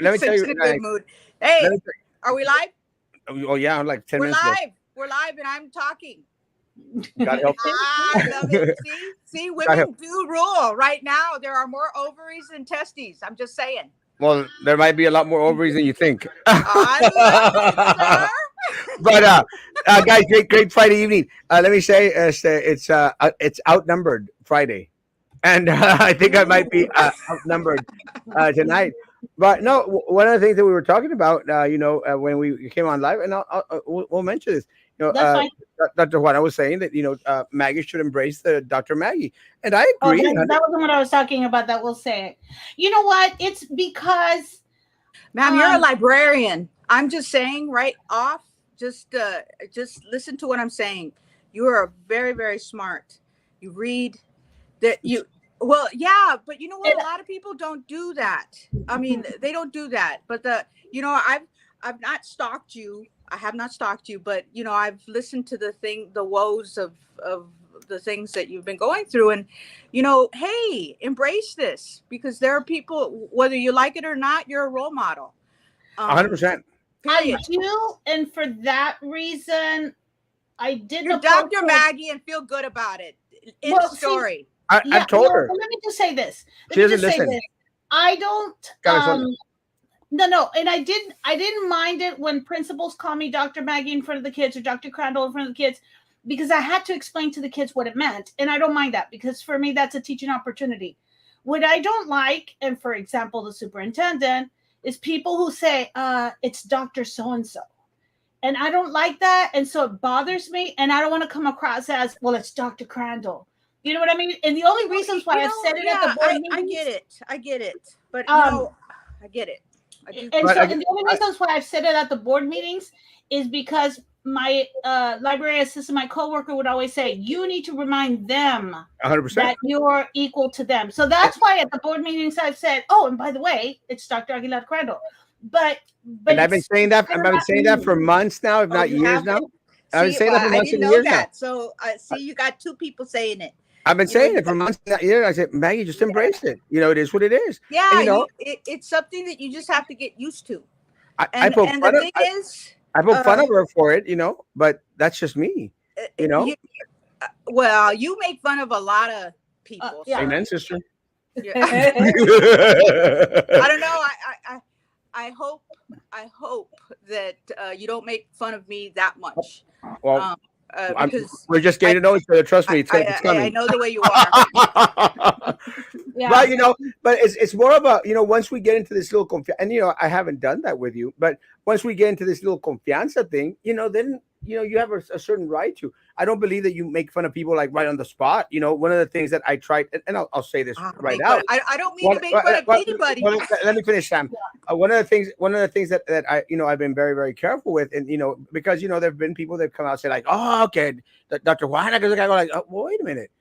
let me tell Such you. in a good mood. Hey, Let me are we live? oh yeah, like 10 We're minutes ago. live. We're live, and I'm talking. God help. I love it. See, God help. women do rule. Right now, there are more ovaries than testes. I'm just saying. Well, there might be a lot more ovaries than you think. I love it, But sir. guys, great Friday evening. Let me say, it's outnumbered Friday, and I think I might be Ooh. outnumbered tonight. But no, one of the things that we were talking about, when we came on live, and we'll mention this. You know, That's fine. Dr. Juan, I was saying that Maggie should embrace the Dr. Maggie, and I Oh, agree. that wasn't what I was talking about. That will say it. You know what? It's because Ma'am, you're a um librarian. I'm just saying, right off. Just listen to what I'm saying. You are very, very smart. You read that you. Well, yeah, but you know what? it, A lot of people don't do that. I mean, they don't do that. But I've not stalked you. I have not stalked you, but I've listened to the woes of the things that you've been going through, and hey, embrace this because there are people, whether you like it or not, you're a role model. 100. Um, percent I Period. do, and for that reason, I didn't You're approach Dr. it. Maggie and feel good about it. End Well, see, story. yeah, I've told no, her. but let me just say this. Let She me doesn't just say listen. this. I don't Cabezona. no, and I didn't mind it when principals call me Dr. Maggie in front of the kids or Dr. Crandall in front of the kids because I had to explain to the kids what it meant. And I don't mind that because for me that's a teaching opportunity. What I don't like, and for example, the superintendent, is people who say, it's Dr. So and so. And I don't like that. And so it bothers me. And I don't want to come across as, well, it's Dr. Crandall. You know what I mean? And the only Well, reasons why I've said it at the yeah, board I get meetings, it. I get it. But um, I get it. I do. and But so, I, and the only I, reasons why I've said it at the board meetings is because my library assistant, my coworker, would always say, "You need to remind them 100%. that you're equal to them." So that's why at the board meetings I've said, "Oh, and by the way, it's Dr. Aguilar Crandall," but And I've been it's saying that. I've they're been not saying that for me. months now, if Oh, not you years have now. been. I've been See, saying that well, for I months didn't and know years now. that. So, see, you got two people saying it. I've been saying You it for months and years. I said, Maggie, just embrace it. It is what it is. And yeah, it's something that you just have to get used to. I poke And the fun of thing is, I poke fun uh, of her for it, but that's just me. You know. you well, you make fun of a lot of people, Yeah. sir. Amen, sister. Yeah. I I don't know. I hope that you don't make fun of me that much, Well, um, I'm, because we're just getting I, to know each other. Trust me, it's I coming. know the way you are. Yeah. But but it's more of a once we get into this little and I haven't done that with you, but once we get into this little confianza thing, then you have a certain right to. I don't believe that you make fun of people like right on the spot. One of the things that I tried, and I'll say this right Make fun. out. I don't mean to Well, make fun of anybody. let me finish, Sam. One of the things that I've been very very careful with, and because there've been people that come out and say like, oh, okay, Dr. Juana, because I go like, oh, well, wait a minute.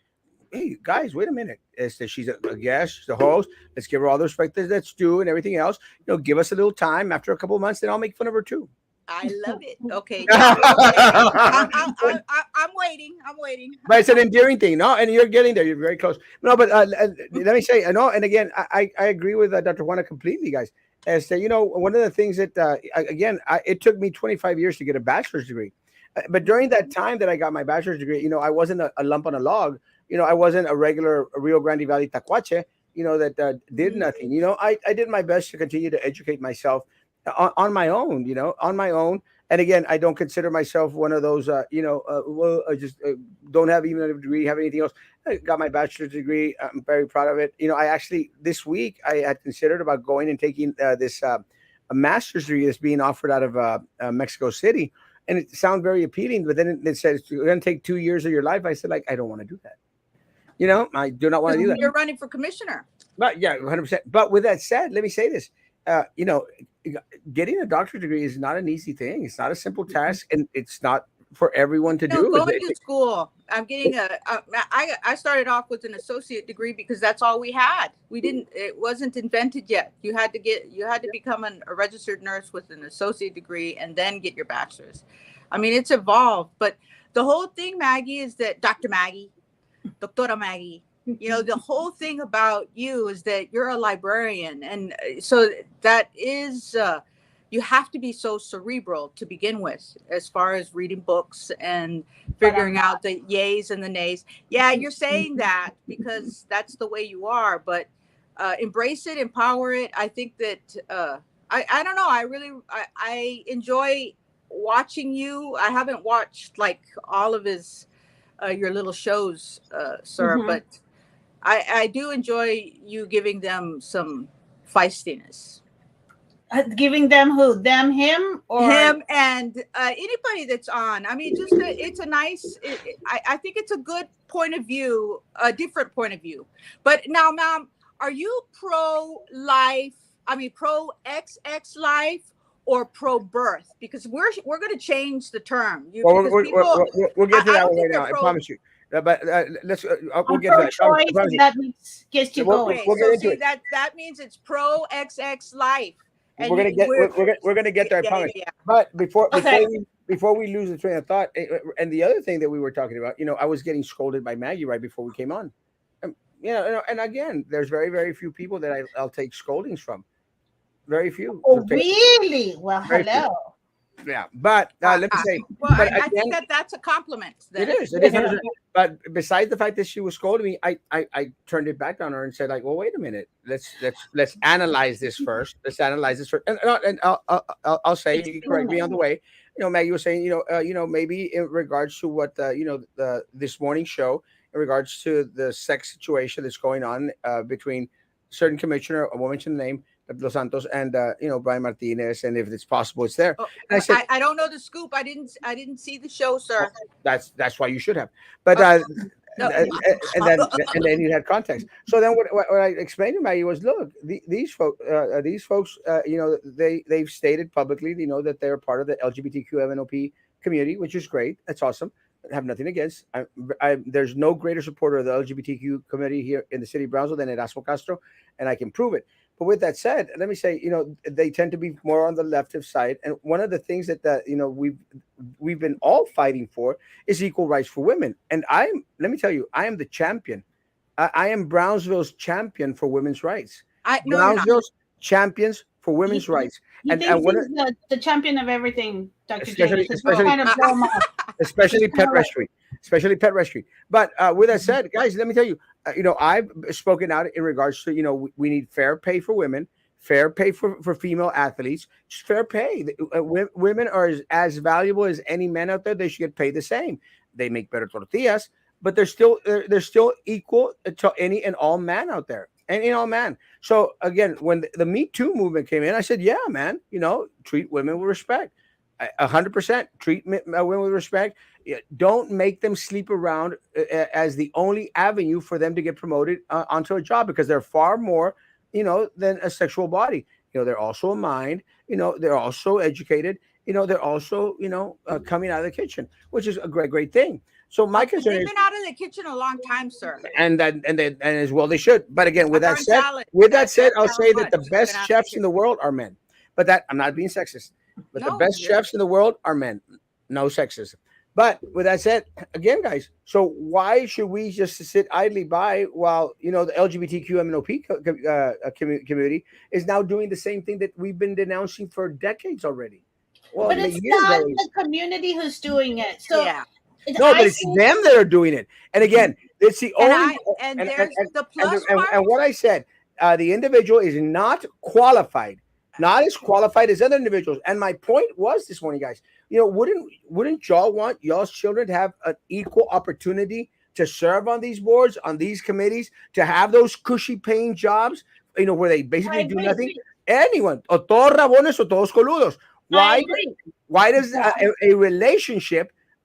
Hey guys, wait a minute. She's a guest, she's a host. Let's give her all the respect that's due and everything else. Give us a little time. After a couple of months, then I'll make fun of her too. I love it. Okay, yeah, okay. But I'm waiting. I'm waiting. it's an endearing thing, no? And you're getting there. You're very close. No, but let me say, no. And again, I agree with Dr. Juana completely, guys. As to, one of the things that again, it took me 25 years to get a bachelor's degree. But during that time that I got my bachelor's degree, I wasn't a lump on a log. I wasn't a regular Rio Grande Valley tacuache, that did nothing. I did my best to continue to educate myself on my own, on my own. And again, I don't consider myself one of those, well, I just don't have even a degree, have anything else. I got my bachelor's degree. I'm very proud of it. I actually, this week, I had considered about going and taking this a master's degree that's being offered out of Mexico City. And it sounds very appealing, but then it says it's going to take 2 years of your life. I said, like, I don't want to do that. I do not want to do that. You're running for commissioner. But yeah, 100%. But with that said, let me say this: getting a doctorate degree is not an easy thing. It's not a simple task, and it's not for everyone to do. Going to school. I'm getting I started off with an associate degree because that's all we had. We didn't. It wasn't invented yet. You had to become a registered nurse with an associate degree and then get your bachelor's. I mean, it's evolved, but the whole thing, Maggie, is that Dr. Maggie, Doctora Maggie, You know, the whole thing about you is that you're a librarian, and so that is you have to be so cerebral to begin with, as far as reading books and But I'm figuring out the yays and the nays. Yeah, you're saying that because that's the way you are, but embrace it, empower it. I think that I don't know. I enjoy watching you. I haven't watched like all of his your little shows, sir, Mhm. but I do enjoy you giving them some feistiness. Giving them who? Them, him, or Him and anybody that's on. I mean, just it's a nice. I think it's a good point of view, a different point of view. But now, ma'am, are you pro life? I mean, pro XX life or pro birth? Because we're going to change the term. You Well, because people. we'll get to I that don't one right think now. they're I pro. promise you. But let's we'll I'm get to that. I pro-choice, promise and you. that gets you going. Okay, We'll get so into see it. that means it's pro XX life, and We're gonna get we're gonna get there. I yeah, promise. yeah. But Okay. before we lose the train of thought, and the other thing that we were talking about, I was getting scolded by Maggie right before we came on. And again, there's very few people that I'll take scoldings from. Very few. Oh, really? Well, Very few. hello. Yeah, but let me say, Well, but I think again, that's a compliment it then. is 100%. But besides the fact that she was scolding me, I turned it back on her and said, like, well, wait a minute, let's analyze this first. Let's analyze this first, and I'll say, you can correct me on the way. Maggie was saying, maybe in regards to what this morning show, in regards to the sex situation that's going on between certain commissioner, I won't mention the name, Los Santos, and Brian Martinez, and if it's possible, it's there. Oh, And I said, I don't know the scoop. I didn't see the show, sir. that's why you should have. But No, and then you had context. So then what I explained to Maggie was, look, these folks, they've stated publicly, that they're part of the LGBTQ MNOP community, which is great. That's awesome. I have nothing against. There's no greater supporter of the LGBTQ community here in the city of Brownsville than Erasmo Castro, and I can prove it. But with that said, let me say, they tend to be more on the left side, and one of the things that we've been all fighting for is equal rights for women. And let me tell you, I am the champion. I am Brownsville's champion for women's rights. no, you're not. Brownsville's champions for women's He, rights. he And thinks what, he's the champion of everything, Dr. especially James. especially Kind of blow him off. especially It's pet kinda like- rescue, especially pet rescue. But with that said, guys, let me tell you, I've spoken out in regards to, we need fair pay for women, fair pay for female athletes, just fair pay. Women are as valuable as any men out there. They should get paid the same. They make better tortillas, but they're still equal to any and all man out there. Any and all man. So again, when the Me Too movement came in, I said, yeah, man, treat women with respect. 100% treat women with respect. Don't make them sleep around as the only avenue for them to get promoted onto a job, because they're far more, than a sexual body. They're also a mind. They're also educated. They're also, coming out of the kitchen, which is a great thing. So my concern They've is, been out of the kitchen a long time, sir. and as well they should. But again, with that Darn said, talent. I'll That's say how that the much. best Been out of chefs the in the world are men. But that, I'm not being sexist. But the No, best you're- chefs in the world are men. No sexism. But with that said, again, guys, so why should we just sit idly by while the LGBTQ MNOP community is now doing the same thing that we've been denouncing for decades already? Well, But it's years not already. the community who's doing it. So yeah. No, I but it's think- them that are doing it. And again, it's the only. And there's the plus And part. what I said, the individual is not qualified, not as qualified as other individuals. And my point was this morning, guys. Wouldn't y'all want y'all's children to have an equal opportunity to serve on these boards, on these committees, to have those cushy paying jobs, where they I basically do agree. nothing? Anyone, o todos rabones o todos coludos. I agree. Why does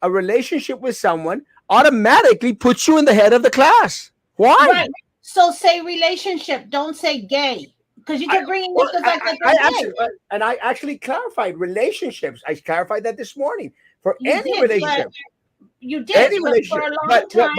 a relationship with someone automatically puts you in the head of the class? Why? Right. So say relationship. Don't say gay, because you kept bringing up the fact that they're gay. I actually clarified relationships. I clarified that this morning for You any did, relationship. You did. Any but relationship. for a long But time,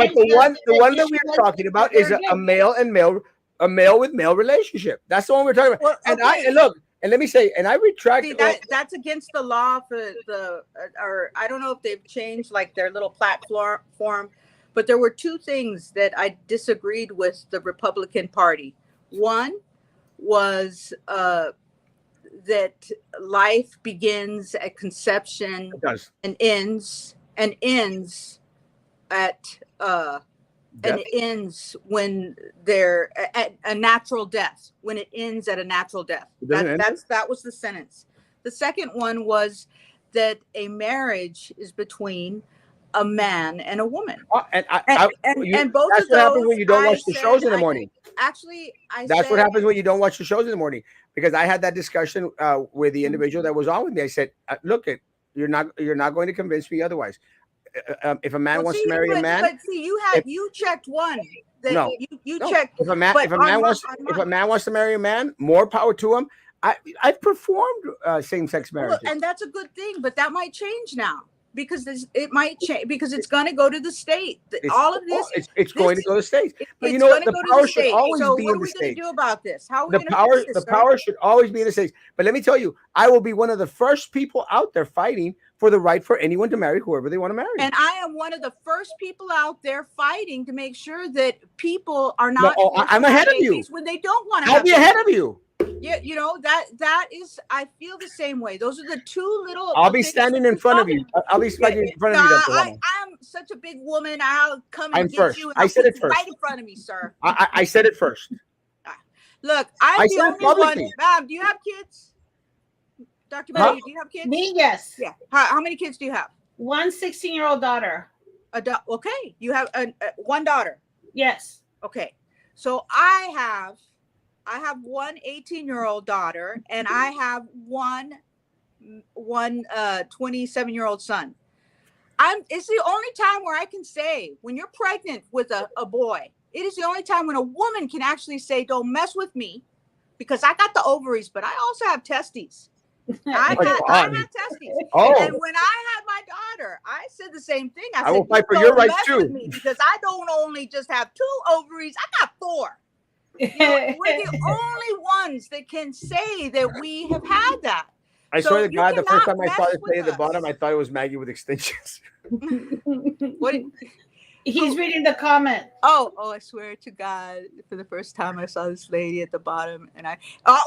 the one that we're was talking about is they're a male and male, a male with male relationship. That's the one we're talking about. Well, And okay. and look, and let me say, and I retract. See, that's against the law for the or I don't know if they've changed like their little platform, But there were two things that I disagreed with the Republican Party. One was that life begins at conception It does. and ends at Death? and it ends when they're at a natural death. When it ends at a natural death, It doesn't end that was the sentence. The second one was that a marriage is between a man and a woman, And and both that's of what happens those. when you don't I watch the said, shows in the morning. Actually, I That's said, what happens when you don't watch the shows in the morning. Because I had that discussion with the individual that was on with me. I said, "Look, you're not going to convince me otherwise. If a man well, wants see, to marry a man, but see, you checked one. That no, you no. checked. If a man But if a on man my- wants on if my- a man wants to marry a man, more power to him. I've performed same-sex Well, marriages. and that's a good thing, but that might change now because it might change because it's going to go to the state. All of this, it's going to go to the states. But you it's know going what? to The go to power the should state. always So be what in are the we going to states. do about this? How are we The going to power, fix this? the Sir? power should always be in the states. But let me tell you, I will be one of the first people out there fighting for the right for anyone to marry whoever they want to marry. And I am one of the first people out there fighting to make sure that people are No, not. I'm ahead of you. When they don't want to. I'll be ahead of you. Yeah, you know that is. I feel the same way. Those are the two little. I'll be standing in front of you. I'll be standing in front of you. Dr. Juana. I'm such a big woman. I'll come and I'm get first. you. And I I'll said put it you first. right in front of me, sir. I said it first. Look, I'm I the said it only one. publicly. Ma'am, do you have kids? Dr. Huh? Maggie, do you have kids? Me, yes. Yeah. How many kids do you have? One 16-year-old daughter. Okay. You have one daughter. Yes. Okay. So I have one 18-year-old daughter and I have one 27-year-old son. It's the only time where I can say when you're pregnant with a boy, it is the only time when a woman can actually say, don't mess with me because I got the ovaries, but I also have testes. I have testes. Oh. And when I had my daughter, I said the same thing. I said, will fight for "Don't your rights mess too." with me because I don't only just have 2 ovaries, I got 4. You know, we're the only ones that can say that we have had that. I So swear to you God, the first cannot time I saw mess this lady at the with bottom, us. I thought it was Maggie with extensions. What? He's reading the comment. Oh, I swear to God, for the first time I saw this lady at the bottom, and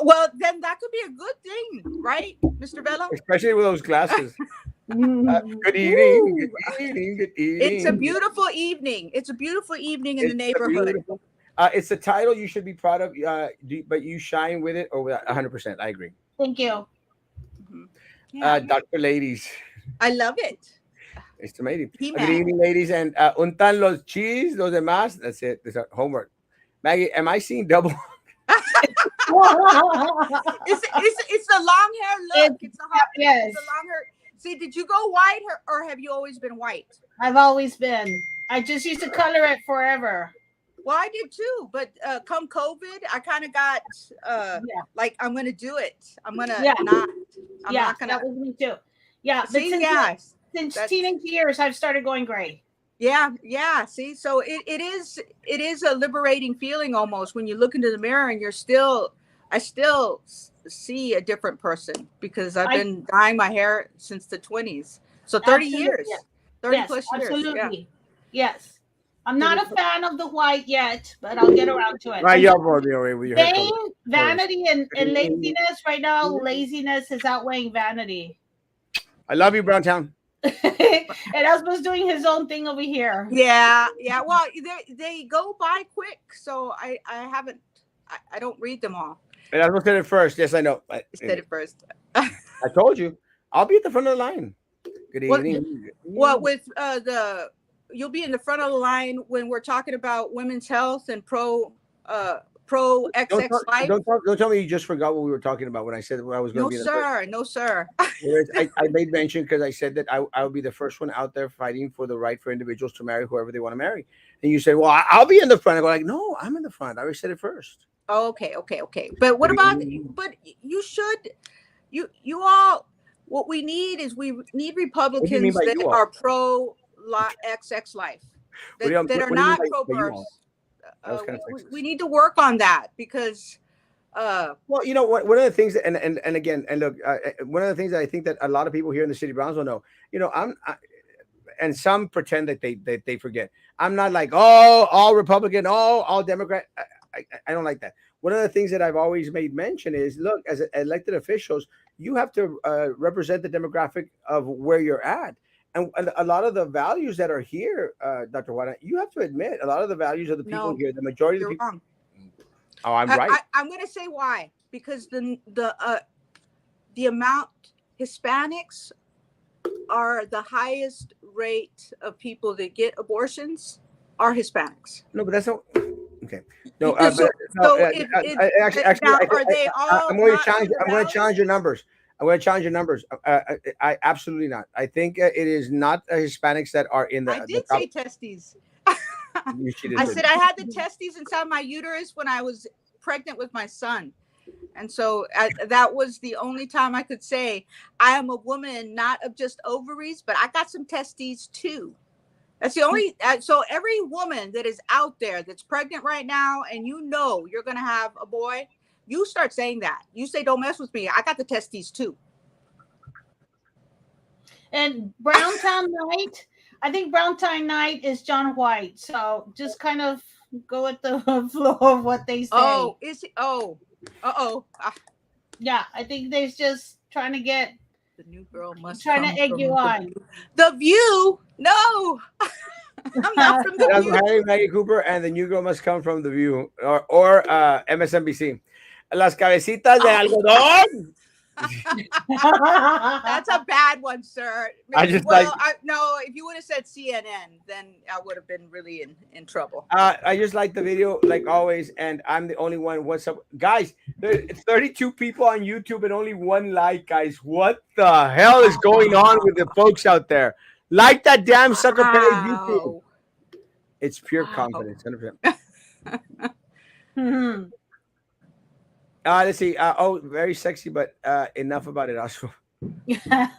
well, then that could be a good thing, right, Mr. Vela? Especially with those glasses. Good evening. Good evening. Good evening. It's a beautiful evening. It's a beautiful evening in the neighborhood. It's a title you should be proud of, but you shine with it or without 100%. I agree. Thank you. Yeah. Dr. Ladies. I love it. It's amazing. He-Man. Good evening, ladies. And untan los cheese, los demás. That's it. That's our homework. Maggie, am I seeing double? It's the long hair look. It's the Yes. long hair. See, did you go white or have you always been white? I've always been. I just used to color it forever. Well, I did too, but come COVID, I kind of got like I'm gonna do it. I'm gonna not. I'm not gonna. That was me too. Yeah, See, but since teenage years, I've started going gray. Yeah. See, so it is a liberating feeling almost when you look into the mirror and I still see a different person because I've been dyeing my hair since the 20s. So 30 years, 30 plus years. Absolutely. Yeah. Yes. I'm not a fan of the white yet, but I'll get around to it. Right, y'all with your hair color. Vanity and laziness. Right now, laziness is outweighing vanity. I love you, Browntown. And Erasmo's doing his own thing over here. Yeah. Well, they go by quick, so I haven't. I don't read them all. Erasmo said it first. Yes, I know. I said it first. I told you. I'll be at the front of the line. Good evening. Well, with you'll be in the front of the line when we're talking about women's health and pro XX life. Don't tell me you just forgot what we were talking about when I said I was going to be. No, sir. I made mention because I said that I will be the first one out there fighting for the right for individuals to marry whoever they want to marry. And you said, well, I'll be in the front. I go like, no, I'm in the front. I already said it first. Okay. But what about? But you should. You all. What we need is we need Republicans that are pro XX life, that are not pro birth. We need to work on that because. Well, you know what? One of the things, and again, and look, one of the things that I think that a lot of people here in the city of Brownsville know, you know, and some pretend that they forget. I'm not like, oh, all Republican, all Democrat. I don't like that. One of the things that I've always made mention is, look, as elected officials, you have to represent the demographic of where you're at. And a lot of the values that are here, Dr. Wada, you have to admit, a lot of the values of the people No, here, the majority of the you're people. wrong. Oh, I'm right. I'm going to say why. Because the amount Hispanics are the highest rate of people that get abortions are Hispanics. No, but that's not okay. No, So, actually, now are they all I'm going to not challenge. for the I'm going to values? challenge your numbers. I'm going to challenge your numbers. I absolutely not. I think it is not Hispanics that are in I the did top. say testes. She I did. said I had the testes inside my uterus when I was pregnant with my son. And so that was the only time I could say I am a woman, not of just ovaries, but I got some testes too. That's the only. So every woman that is out there that's pregnant right now, and you know you're going to have a boy, you start saying that. You say, "Don't mess with me. I got the testes too." And Browntown Night, I think Browntown Night is John White. So just kind of go with the flow of what they say. Oh, is he? Oh, uh-oh. Yeah, I think they're just trying to get, The new girl must trying come to egg from you on. The View. No, I'm not from The That's View. Harry Maggie Cooper, and the new girl must come from The View or MSNBC. Las cabecitas de algodón. That's a bad one, sir. I just like. No. If you would have said CNN, then I would have been really in trouble. I just like the video, like always, and I'm the only one. What's up, guys? There's 32 people on YouTube and only one like, guys. What the hell is going on with the folks out there? Like that damn sucker page YouTube. It's pure confidence. 100%. Let's see. Oh, very sexy, but enough about it. Also, I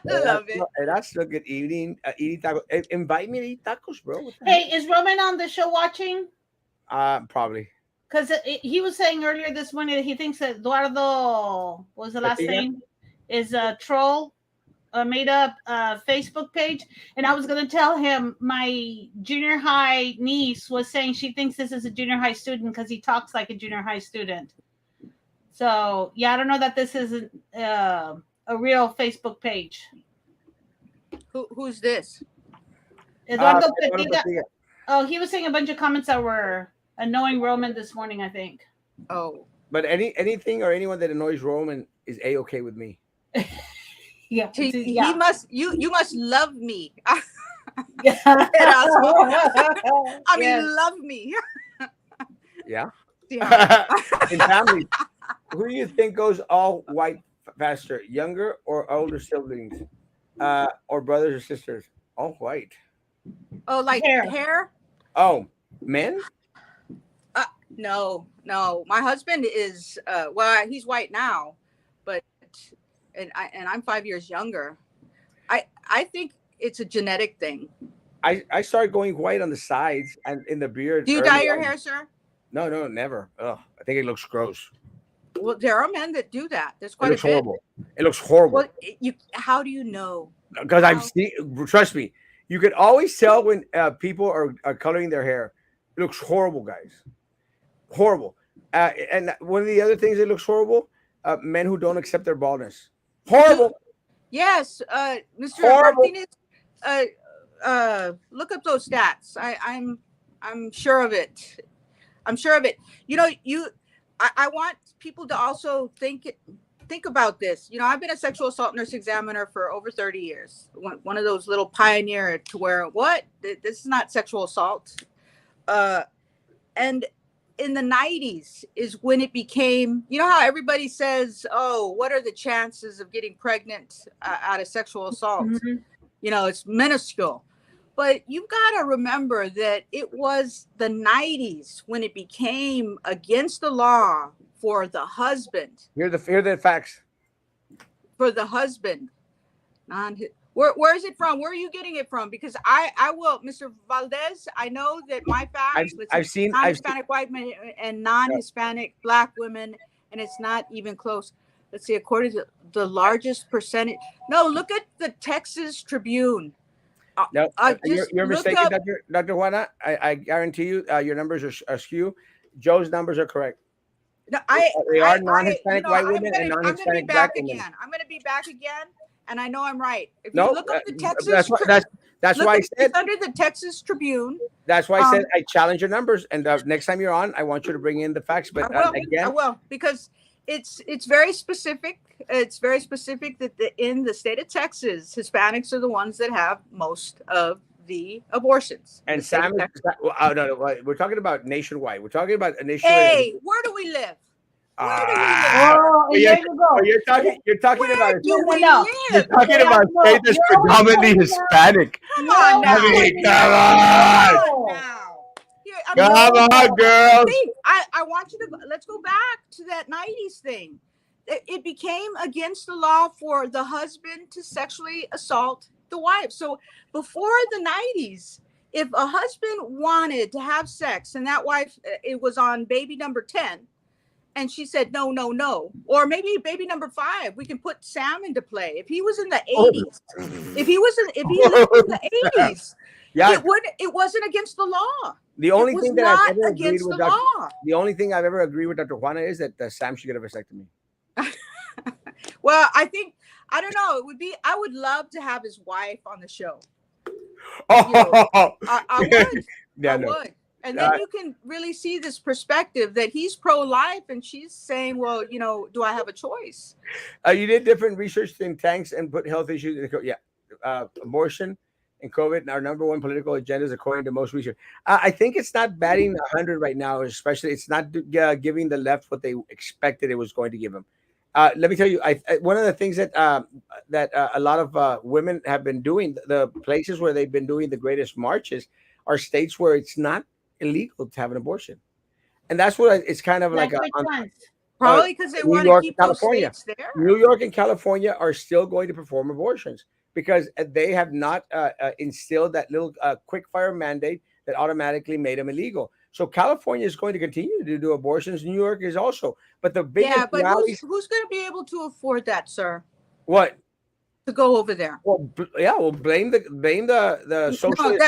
love it. That's a good evening. Eating tacos. Invite me to eat tacos, bro. Hey, is Roman on the show watching? Probably. Because he was saying earlier this morning that he thinks that Eduardo, what was the last name, is a troll, a made up Facebook page. And I was going to tell him my junior high niece was saying she thinks this is a junior high student because he talks like a junior high student. So, yeah, I don't know that this isn't a real Facebook page. Who's this? Eduardo Petita. Oh, he was saying a bunch of comments that were annoying Roman this morning, I think. Oh. But anything or anyone that annoys Roman is A-okay with me. Yeah. He must you must love me. Yeah. I mean, love me. Yeah. Yeah. In family, who do you think goes all white faster, younger or older siblings, or brothers or sisters? All white. Oh, like hair? Oh, men? No. My husband is well, he's white now, but and I'm 5 years younger. I think it's a genetic thing. I started going white on the sides and in the beard. Do you dye your hair, sir? No, never. Ugh, I think it looks gross. Well, there are men that do that. There's quite It looks a bit. horrible. It looks horrible. Well, how do you know? Because I've seen. Trust me, you can always tell when people are coloring their hair. It looks horrible, guys. Horrible. And one of the other things that looks horrible, men who don't accept their baldness. Horrible. Yes, Mr. Horrible. Martinez. Look up those stats. I'm sure of it. I'm sure of it. You know, I want people to also think about this. You know, I've been a sexual assault nurse examiner for over 30 years. One of those little pioneer to where this is not sexual assault. And in the 90s is when it became, you know how everybody says, oh, what are the chances of getting pregnant out of sexual assault? Mm-hmm. You know, it's minuscule. But you've got to remember that it was the 90s when it became against the law for the husband. Hear the facts. For the husband. Where is it from? Where are you getting it from? Because I will, Mr. Valdez, I know that my facts, I've seen non-Hispanic white men and non-Hispanic black women, and it's not even close. let's see, according to the largest percentage. No, look at the Texas Tribune. No, Just you're look mistaken, up. Dr. Juana. I guarantee you, your numbers are skew. Joe's numbers are correct. No, They are you non-Hispanic know, white women and I'm gonna be non-Hispanic black back women. again. I'm gonna be back again, and I know I'm right. If you No, look up the that's Texas, why that's look why I up, said it's under the Texas Tribune. that's why I said Um, I challenge your numbers. And next time you're on, I want you to bring in the facts. But I again, will, because it's very specific. It's very specific that in the state of Texas, Hispanics are the ones that have most of the abortions. and Sam is oh, no, we're talking about nationwide. We're talking about an issue. Hey, where do we live? Where do we live? Oh, and there you go. You're talking about Where do we no. you're live? talking about a state that's You're always predominantly pointing out- Hispanic. Come on now. I mean, come Come on. on now. Here, Come on, girls. think I want you to let's go back to that 90s thing. It became against the law for the husband to sexually assault the wife. So before the 90s, if a husband wanted to have sex and that wife, it was on baby number 10, and she said no, no, no, or maybe baby number 5, we can put Sam into play. If he was in the 80s, if he lived in the 80s, Yeah, it wasn't against the law. the only It was thing that I've not ever agreed against with the law. the only thing I've ever agreed with Dr. Juana is that Sam should get a vasectomy. Well, I don't know. I would love to have his wife on the show. Oh, I would. yeah, I no. would. And then you can really see this perspective that he's pro-life and she's saying, well, do I have a choice? You did different research think tanks and put health issues in the abortion and COVID our number one political agendas according to most research. I think it's not batting 100 right now, especially it's not giving the left what they expected it was going to give them. Let me tell you, one of the things that a lot of women have been doing, the places where they've been doing the greatest marches are states where it's not illegal to have an abortion. And that's what it's kind of like which ones? Probably because they New want York to and keep those California. states there. New York and California are still going to perform abortions because they have not instilled that little quick fire mandate that automatically made them illegal. So California is going to continue to do abortions. New York is also. But the biggest But rallies, who's going to be able to afford that, sir? what? To go over there? Well, well, blame the socialist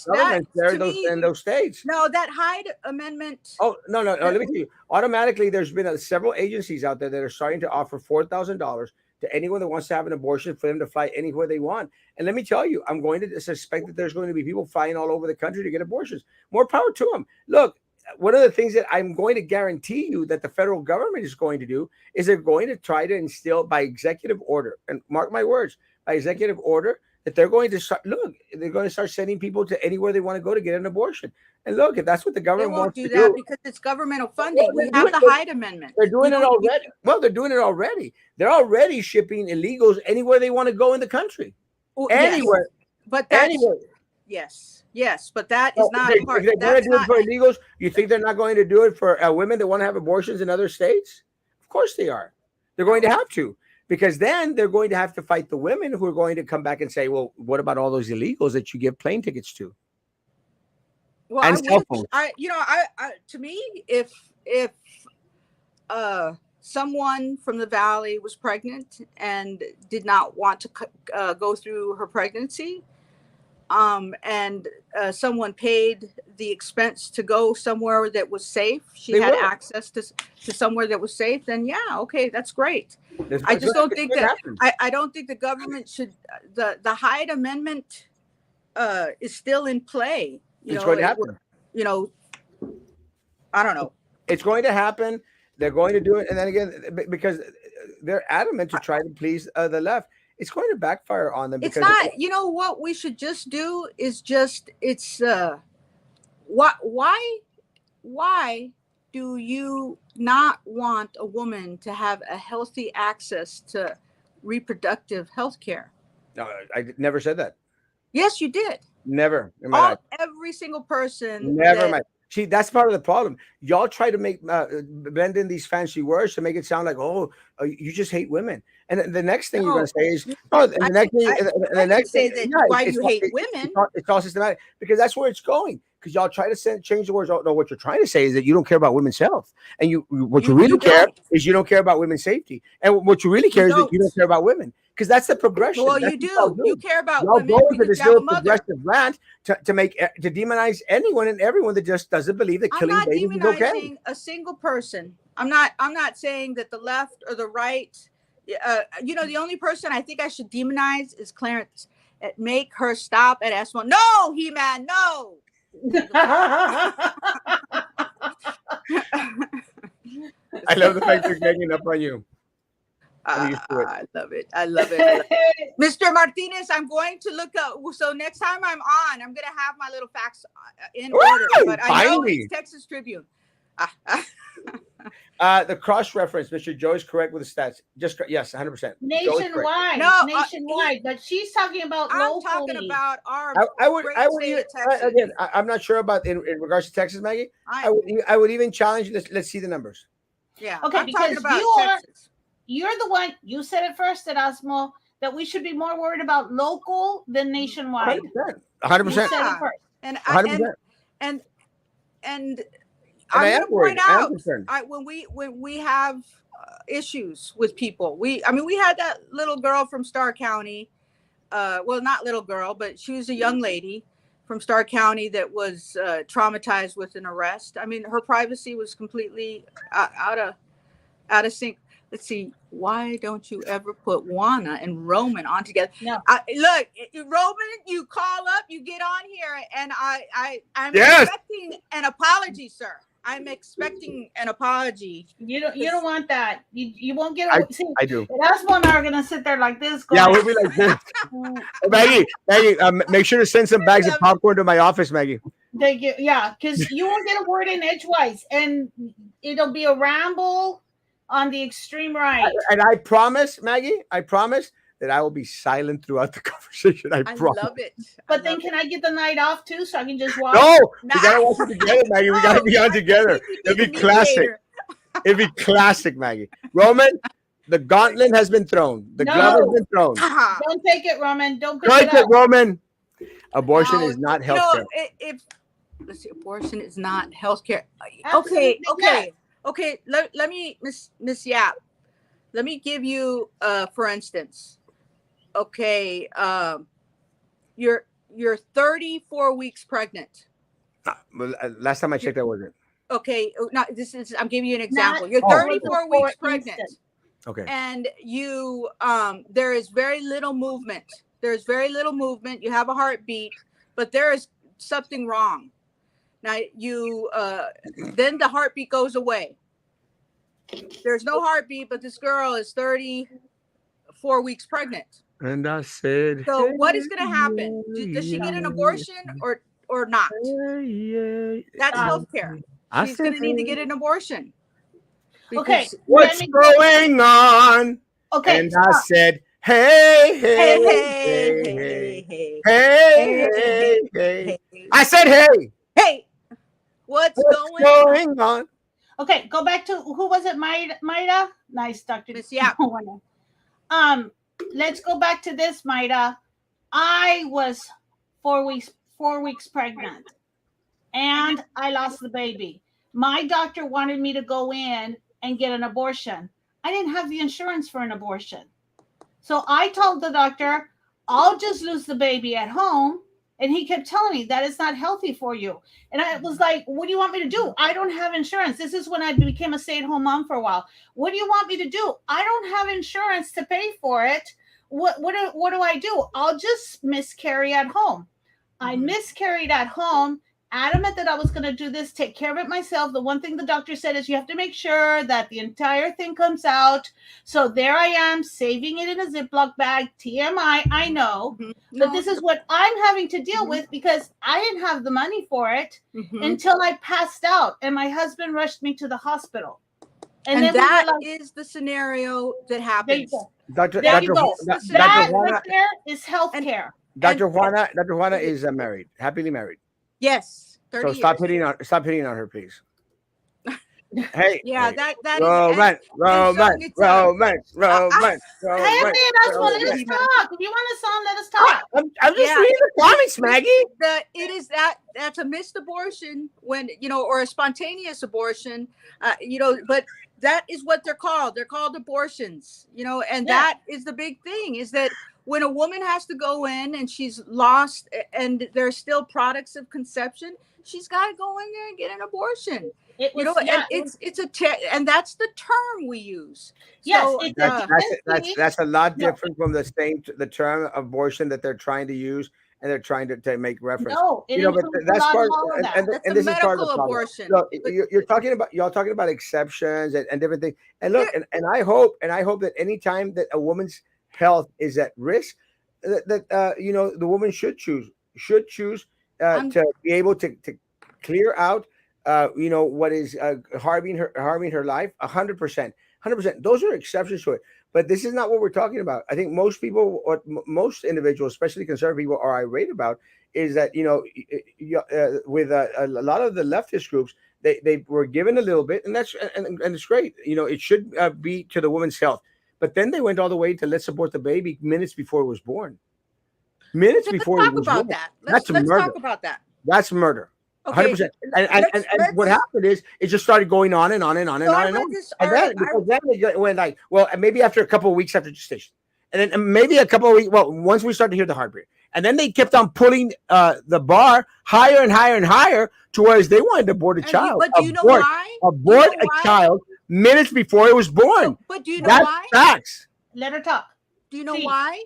governments there in those states. No, that Hyde Amendment. Oh no! Let me tell you. Automatically, there's been several agencies out there that are starting to offer $4,000 to anyone that wants to have an abortion for them to fly anywhere they want. And let me tell you, I'm going to suspect that there's going to be people flying all over the country to get abortions. More power to them. Look, one of the things that I'm going to guarantee you that the federal government is going to do is they're going to try to instill by executive order, and mark my words, by executive order, that they're going to start sending people to anywhere they want to go to get an abortion. And look, if that's what the government wants to do, because it's governmental funding. We have the Hyde Amendment. They're doing it already. Well, they're doing it already. They're already shipping illegals anywhere they want to go in the country. Anywhere. Yes, but that's anywhere. Yes, but that is not if they're going to do it for illegals, you think they're not going to do it for women that want to have abortions in other states? Of course they are. They're going to have to, because then they're going to have to fight the women who are going to come back and say, well, what about all those illegals that you give plane tickets to? Well, and cell phones. To me, if someone from the Valley was pregnant and did not want to go through her pregnancy, and someone paid the expense to go somewhere that was safe, she had access to somewhere that was safe, then yeah, okay, that's great. I just don't think that I don't think the government should. The Hyde Amendment is still in play. It's going to happen. I don't know. It's going to happen. They're going to do it, and then again, because they're adamant to try to please the left, it's going to backfire on them. It's not. You know what we should just do is why do you not want a woman to have a healthy access to reproductive health care? No, I never said that. Yes, you did. Never. Every single person. Never. See, that's part of the problem. Y'all try to make blend in these fancy words to make it sound like, you just hate women. And the next thing you're going to say is, why you hate women? It's all systematic, because that's where it's going. because y'all try to change the words. Oh, no, what you're trying to say is that you don't care about women's health, and what you really you care don't. is you don't care about women's safety, and what you really care is that you don't care about women, because that's the progression. Well, That's you what y'all do. You care about Y'all go women into because this you have a little mother. progressive rant to demonize anyone and everyone that just doesn't believe that I'm killing not babies is okay. demonizing a single person. I'm not saying that the left or the right. The only person I think I should demonize is Clarence. Make her stop at S1. No, He-Man, no. I love the fact they're ganging up on you. I'm used to it. I love it. I love it. Mr. Martinez, I'm going to look up. So next time I'm on, I'm going to have my little facts in order. But I know it's Texas Tribune. The cross reference, Mr. Joe is correct with the stats. Yes, 100%. Nationwide, nationwide. But she's talking about locally. I'm talking about our state of Texas. Again, I'm not sure about in regards to Texas, Maggie. I would even challenge this. Let's see the numbers. Yeah. Okay, because you're the one. You said it first, Erasmo, that we should be more worried about local than nationwide. 100%. And 100%. And I'm going to point out when we have issues with people. We had that little girl from Starr County. Well, not little girl, but she was a young lady from Starr County that was traumatized with an arrest. I mean, her privacy was completely out of sync. Let's see. Why don't you ever put Juana and Roman on together? No. Look, Roman, you call up, you get on here, and I'm expecting an apology, sir. I'm expecting an apology. You don't want that. You won't get. I do. Erasmo and I are gonna sit there like this. Yeah, we'll be like this. Maggie, make sure to send some bags of popcorn to my office, Maggie. Yeah, because you won't get a word in edgewise, and it'll be a ramble on the extreme right. And I promise, Maggie, that I will be silent throughout the conversation. I promise. Love it. But then can I get the night off too so I can just watch? No, we gotta watch it together, Maggie. We gotta be on together. It'd be classic. It'd be classic, Maggie. Roman, the gauntlet has been thrown. The glove has been thrown. Don't take it, Roman. Don't pick it up. Roman. Abortion is not healthcare. Let's see, abortion is not healthcare. Absolutely Okay. Let me, Miss Yap. Let me give you, for instance. Okay, you're 34 weeks pregnant. Last time I checked, I wasn't. Okay, I'm giving you an example. You're 34 weeks pregnant. Okay. And you there is very little movement. There's very little movement. You have a heartbeat, but there is something wrong. Now you then the heartbeat goes away. There's no heartbeat, but this girl is 34 weeks pregnant. And I said, so what is going to happen? Does she get an abortion or not? That's healthcare. She's going to need to get an abortion. Okay. What's going on? Okay. And I said, hey. I said, hey. What's going on? Okay, go back to who was it? Maida? Nice, Dr. Miss Yap. Let's go back to this, Maida. I was 4 weeks pregnant, and I lost the baby. My doctor wanted me to go in and get an abortion. I didn't have the insurance for an abortion. So I told the doctor, I'll just lose the baby at home. And he kept telling me that is not healthy for you. And I was like, what do you want me to do? I don't have insurance. This is when I became a stay-at-home mom for a while. What do you want me to do? I don't have insurance to pay for it. What do I do? I'll just miscarry at home. I miscarried at home, adamant that I was going to do this, take care of it myself. The one thing the doctor said is you have to make sure that the entire thing comes out. So there I am, saving it in a Ziploc bag. TMI, I know. But this is what I'm having to deal with because I didn't have the money for it until I passed out. And my husband rushed me to the hospital. And then that is the scenario that happens. Dr. That Juana is healthcare. Dr. Juana is married, happily married. Yes. So stop hitting on her, please. Hey, Yeah, hey. that is, Romance, and so romance, it's romance, uh, romance, Hey, romance, Erasmo, let us romance. talk. If you want a song, let us Ah, talk. I'm just yeah, reading the comments, Maggie. it is that's a missed abortion when, or a spontaneous abortion, but that is what they're called. They're called abortions, and Yeah. that is the big thing, is that when a woman has to go in and she's lost and there's still products of conception, she's got to go in there and get an abortion. It was, And yeah, and that's the term we use. yes, So it's a That's a lot no, different from the term abortion that they're trying to use and they're trying to make reference. no, it But includes a that's lot of part, all of that. that's a this is part of medical the problem. abortion. Look, But y'all talking about exceptions and different things. And look, there, and I hope that any time that a woman's health is at risk, that the woman should choose I'm to be able to clear out what is harming her life. 100%. Those are exceptions to it. But this is not what we're talking about. I think most people, or most individuals, especially conservative people, are irate about is that with a lot of the leftist groups, they were given a little bit, and and it's great. It should be to the woman's health, but then they went all the way to let's abort the baby minutes before it was born. Minutes Okay, let's before it talk was about born. that. That's Let's murder. talk about that. That's murder. Okay, 100%. And what let's. happened is it just started going on and on and on So and on I and read on. this And article. then because then it went like, well, maybe after a couple of weeks after gestation. And then maybe a couple of weeks, well, once we started to hear the heartbeat. And then they kept on pulling the bar higher and higher and higher to whereas they wanted to abort a child. But do you know Abort. why? Do you Abort know a why? child minutes before it was born. No, but do you know That's why? facts. Let her talk. Do you know Please. why?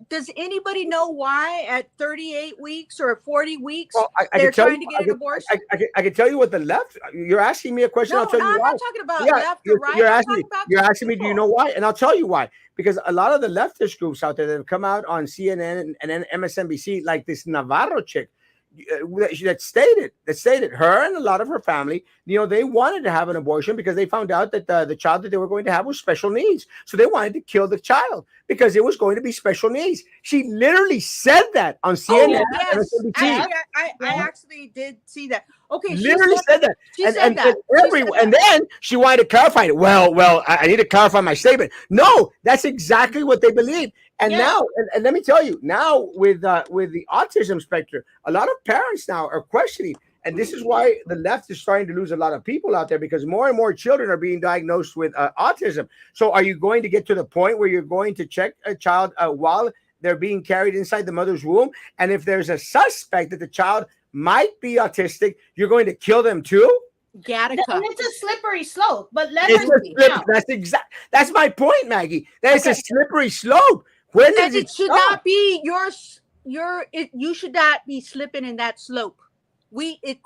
Does anybody know why at 38 weeks or 40 weeks Well, I they're can tell trying you, to get an abortion? I can tell you what the left. You're asking me a question. No, I'll tell you I'm why. not talking about Yeah, left or right. you're I'm asking me. talking about You're just asking me. Do you people. know why? And I'll tell you why. Because a lot of the leftist groups out there that have come out on CNN and then MSNBC, like this Navarro chick, that stated her and a lot of her family, they wanted to have an abortion because they found out that the child that they were going to have was special needs. So they wanted to kill the child because it was going to be special needs. She literally said that on Oh CNN, yes, MSNBC. actually, I actually did see that. Okay, Literally said that. she And said and that. and, She every, said and that. then she wanted to clarify it. Well, I need to clarify my statement. No, that's exactly what they believe. And Yes. now, and let me tell you, now with the autism spectrum, a lot of parents now are questioning, and this is why the left is starting to lose a lot of people out there because more and more children are being diagnosed with autism. So, are you going to get to the point where you're going to check a child while they're being carried inside the mother's womb, and if there's a suspect that the child might be autistic, you're going to kill them too? Gattaca. And it's a slippery slope, but let It's her a slip. out. That's my point, Maggie. That is a Okay. slippery slope. When does And it it should stop? not be you should not be slipping in that slope.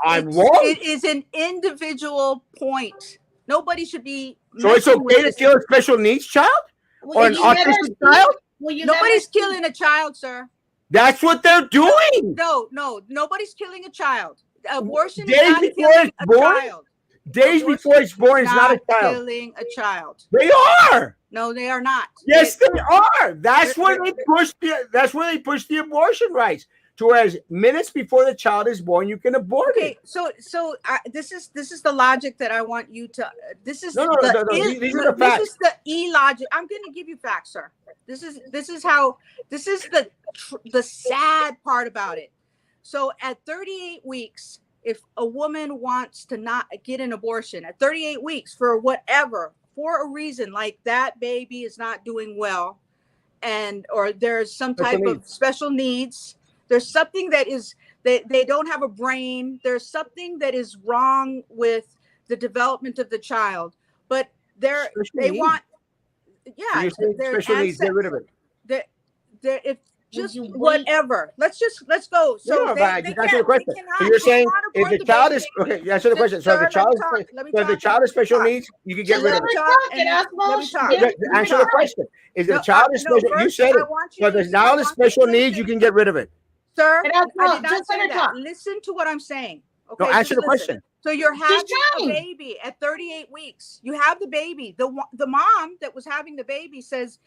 I won't. It is an individual point. Nobody should be So it's messing with okay to this. kill a special needs child Will or an you let her autistic speak? child? Will you let her Nobody's speak? killing a child, sir. That's what they're doing. No, nobody's killing a child. Abortion is Days not before killing it's a born. child. Days Abortion before it's born, is it's not a not child. killing a child. They are. No, they are not. Yes, they are. That's they're- where they push the. That's where they push the abortion rights. To whereas minutes before the child is born, you can abort Okay, it. so this is the logic that I want you to. This is No. These are the this facts. is the logic. I'm going to give you facts, sir. This is the sad part about it. So at 38 weeks, if a woman wants to not get an abortion at 38 weeks for a reason, like that baby is not doing well, or there's some Special type of needs. special needs. There's something that is they don't have a brain. There's something that is wrong with the development of the child. But Special they needs. want, So yeah, you're saying their special needs, get rid of it. if just you wait? whatever. Let's go. So No, they but just answer the question. they So you're saying cannot if the abort child baby. is okay, answer the question. So if the Sir, let me child talk. is Let me so if the talk. child has special Talk. needs, you can get Just rid let of her it. talk, And Erasmo. let me talk. Give her Answer the question. If the No, child is no, special, you first, said I it. want So you if to the child has special needs, you listen. can get rid of it. Sir, Erasmo, I did not just let say her that. talk. Listen to what I'm saying. No, Okay, answer just the listen. question. So you're She's having a trying. baby at 38 weeks. You have the baby. The mom that was having the baby says,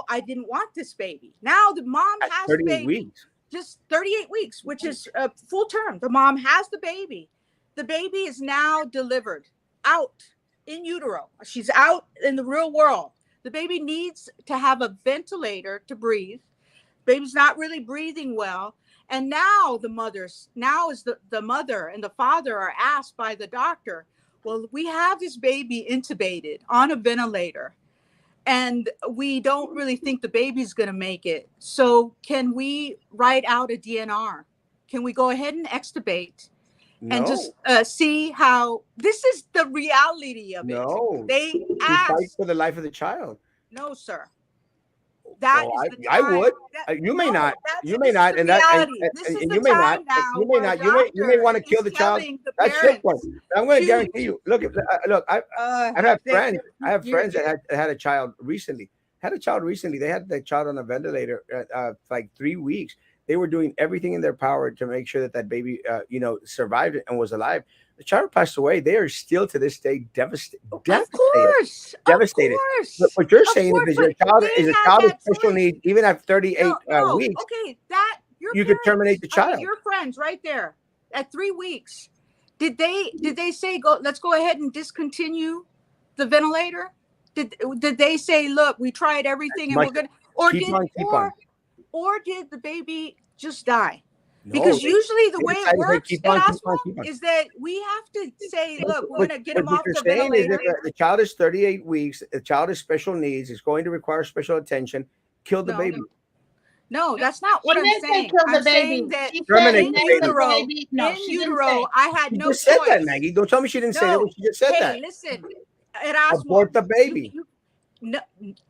I didn't want this baby. Now the mom At has the 38 baby. weeks. Just 38 weeks, which is full term. The mom has the baby. The baby is now delivered. out in utero. She's out in the real world. The baby needs to have a ventilator to breathe. Baby's not really breathing well. And now the mother and the father are asked by the doctor, well, we have this baby intubated on a ventilator, and we don't really think the baby's going to make it. So can we write out a DNR? Can we go ahead and extubate and just see how this is the reality of it? No. They You ask fight for the life of the child. No, sir. That Oh, is the I time. would. You may not. You may not. And you may not. You may not. You may want to kill the child. That's your point. I'm going to guarantee you. Look, I have friends. I have friends that had a child recently. They had the child on a ventilator like 3 weeks. They were doing everything in their power to make sure that baby, survived it and was alive. The child passed away. They are still to this day devastated. Of course. But what you're saying is your child is a child with special needs, even at 38 weeks. Okay, you could terminate the child. Your friends right there at 3 weeks. Did they say let's go ahead and discontinue the ventilator? Did they say, look, we tried everything and we're gonna or did the baby just die? Because usually the way it works is that we have to say, look, we're going to get him off the ventilator. The child is 38 weeks. The child has special needs. It's going to require special attention. Kill the baby. No, that's not what I'm saying. I'm saying that terminate in utero, I had no choice. She just said that, Maggie. Don't tell me she didn't say that. She just said that. Listen, Erasmo, abort the baby.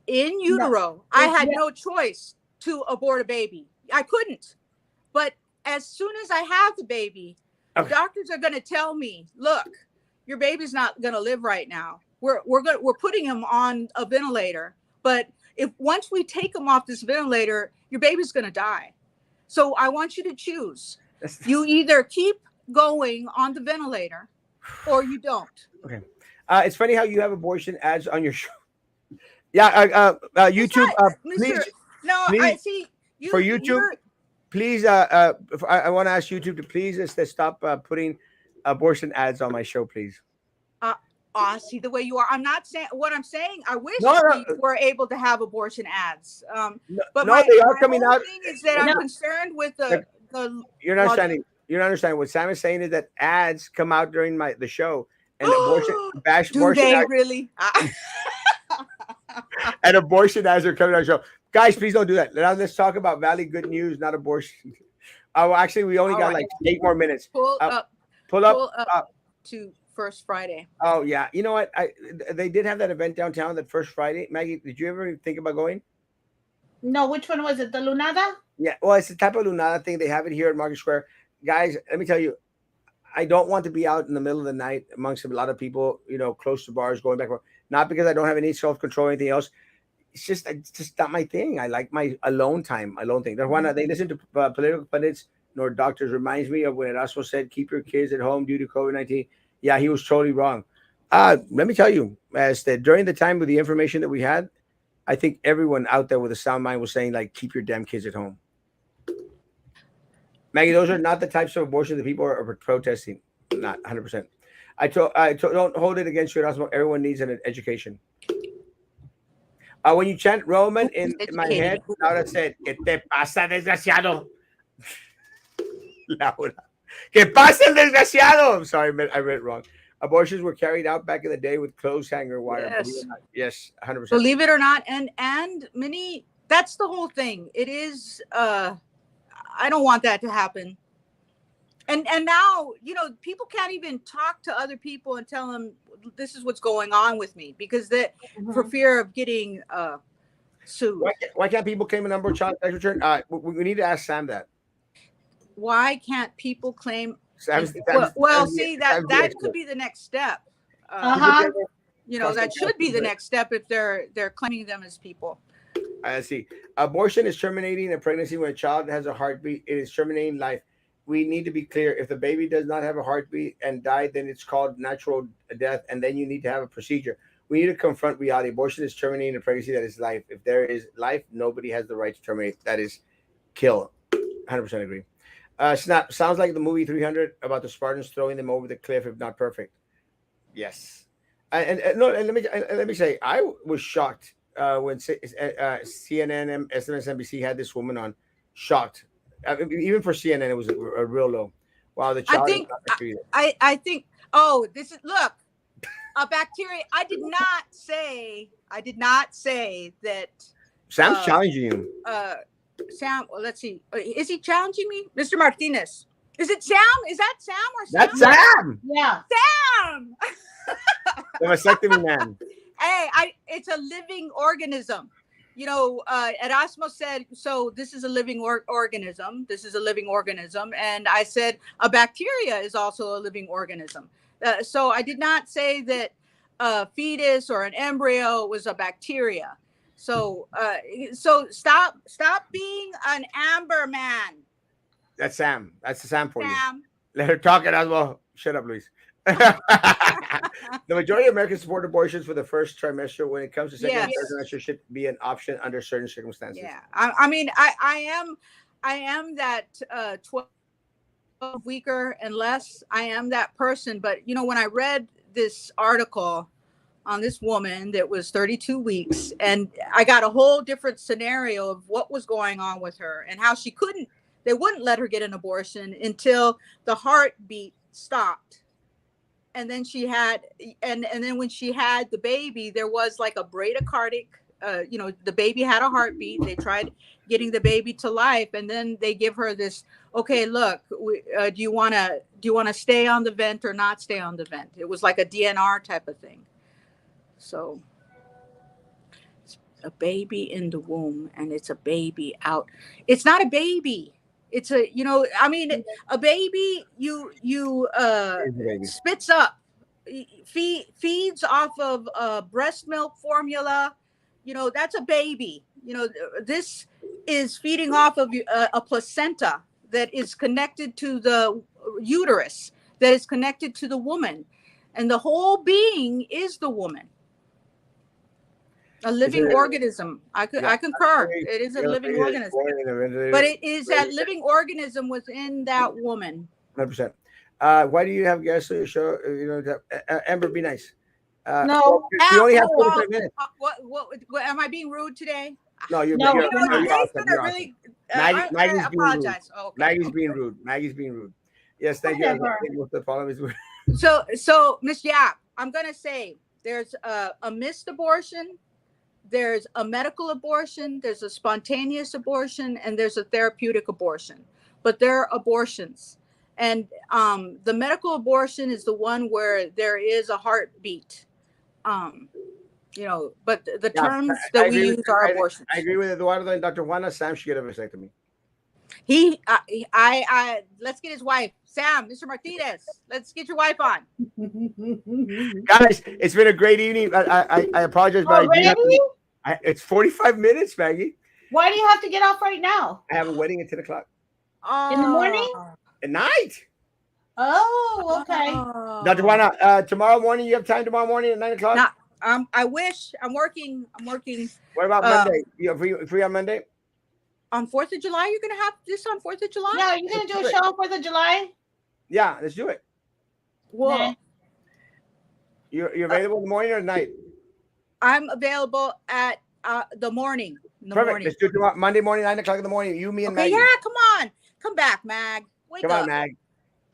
In utero, I had no choice to abort a baby. I couldn't. But as soon as I have the baby, doctors are going to tell me, look, your baby's not going to live right now. We're putting him on a ventilator, but once we take him off this ventilator, your baby's going to die. So I want you to choose. You either keep going on the ventilator or you don't. Okay. It's funny how you have abortion ads on your show. Yeah. YouTube. Please. No, please, I see. For YouTube. Please, I want to ask YouTube to please stop putting abortion ads on my show, please. See the way you are. I'm not saying what I'm saying. I wish we were able to have abortion ads. But they are coming out. Thing is that I'm concerned with the. You're not understanding. You're not understanding. What Sam is saying is that ads come out during the show, and abortion Do they ads, really? And abortion ads are coming on the show. Guys, please don't do that. Now let's talk about Valley Good News, not abortion. Oh, actually, we only got like 8 more minutes. Pull up to First Friday. Oh yeah, you know what? They did have that event downtown that First Friday. Maggie, did you ever think about going? No, which one was it? The Lunada? Yeah, well, it's the type of Lunada thing. They have it here at Market Square. Guys, let me tell you, I don't want to be out in the middle of the night amongst a lot of people, close to bars, going back. Not because I don't have any self-control or anything else. It's just not my thing. I like my alone time, thing. That's why they listen to political pundits nor doctors. Reminds me of when Erasmo said, keep your kids at home due to COVID-19. Yeah, he was totally wrong. Let me tell you, during the time with the information that we had, I think everyone out there with a sound mind was saying, like, keep your damn kids at home. Maggie, those are not the types of abortion that people are protesting. Not 100%. Don't hold it against you, Erasmo. Everyone needs an education. When you chant Roman in my head, Laura said, ¿Qué te pasa, desgraciado? Laura. ¿Qué pasa, el desgraciado? I'm sorry, I read it wrong. Abortions were carried out back in the day with clothes hanger wire. Yes, 100%. Believe it or not, and many. That's the whole thing. It is. I don't want that to happen. And now, people can't even talk to other people and tell them this is what's going on with me because for fear of getting sued. Why can't people claim a number of child tax return? We need to ask Sam that. Why can't people claim? Sam's that could be the next step. That should be the next step if they're claiming them as people. I see. Abortion is terminating a pregnancy when a child has a heartbeat. It is terminating life. We need to be clear. If the baby does not have a heartbeat and died, then it's called natural death, and then you need to have a procedure. We need to confront reality. Abortion is terminating a pregnancy that is life. If there is life, nobody has the right to terminate. That is kill. 100% agree. Snap sounds like the movie 300 about the Spartans throwing them over the cliff if not perfect. Yes. No, and let me say, I was shocked when CNN and MSNBC had this woman on. Shocked, even for CNN, it was a real low. Wow, the I child is think not treated. I think oh, this is look, a bacteria. I did not say that Sam's uh challenging you. Sam, well, let's see. Is he challenging me? Mr. Martinez. Is it Sam? Is that Sam or Sam? That's Sam, Yeah. Sam. the vasectomy man. Hey, it's a living organism. You know, Erasmo said, so this is a living organism. This is a living organism. And I said, a bacteria is also a living organism. So I did not say that a fetus or an embryo was a bacteria. So, so stop being an amber man, That's Sam. That's the Sam for you. Sam. Let her talk it as well. Shut up, Luis. The majority of Americans support abortions for the first trimester. When it comes to second and Yes. third trimester, should be an option under certain circumstances. Yeah. I mean, I am that 12 weaker and less. I am that person. But you know, when I read this article on this woman that was 32 weeks, and I got a whole different scenario of what was going on with her and how they wouldn't let her get an abortion until the heartbeat stopped. And then she had, and then when she had the baby, there was like a bradycardic, you know, the baby had a heartbeat. They tried getting the baby to life, and then they give her this, okay, look, do you want to stay on the vent or not stay on the vent? It was like a DNR type of thing. So it's a baby in the womb, and it's a baby out. It's not a baby. It's a, you know, I mean, a baby, you spits up, feeds off of breast milk formula. You know, that's a baby. You know, this is feeding off of a placenta that is connected to the uterus, that is connected to the woman, and the whole being is the woman. A living organism. I concur. It is a living organism, but it is that living organism within that woman. 100%. Why do you have guests on your show? You know, Amber, be nice. No. You only have 45 minutes. What am I being rude today? No, you're No, you're, you're you're not. awesome. Today's been You're a awesome. really. Maggie's I being rude. apologize. Oh, okay. Maggie's being rude. Maggie's being rude. Yes, thank you. Whatever. I think we'll follow his word. So Miss Yap, I'm gonna say there's a missed abortion, there's a medical abortion, there's a spontaneous abortion, and there's a therapeutic abortion. But they're abortions. And the medical abortion is the one where there is a heartbeat. You know, but the terms that we use are abortions. I agree with Eduardo and Dr. Juana. Sam should get a vasectomy. Let's get his wife, Sam, Mr. Martinez. Let's get your wife on. Guys, it's been a great evening. I apologize, but Already? It's 45 minutes, Maggie. Why do you have to get off right now? I have a wedding at 10 o'clock. In the morning? At night. Oh, okay. Dr. Juana, tomorrow morning, you have time tomorrow morning at 9 o'clock? No, I wish. I'm working. What about Monday? You have free on Monday? On 4th of July, you're going to have this on 4th of July? Yeah, you're going to do a show on 4th of July? Yeah, let's do it. Well, You're available in the morning or at night? I'm available at the morning. Perfect. Let's do it tomorrow, Monday morning, 9 o'clock in the morning. You, me, and Maggie. Yeah, come on. Come back, Mag. Wake up. Come on, Mag.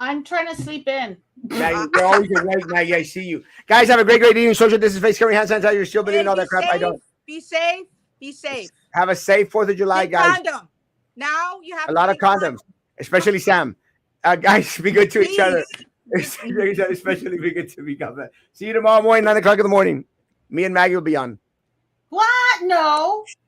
I'm trying to sleep in. Maggie, you're always awake, Maggie. I see you. Guys, have a great evening. Social distance, face covering, hand sanitizer. You're still believing all that crap. I don't. Be safe. Be safe. Have a safe 4th of July, guys. Condom. Now you have a lot of condoms, especially Sam. Guys, be good to each other. Especially be good to me. See you tomorrow morning, 9 o'clock in the morning. Me and Maggie will be on. What? No.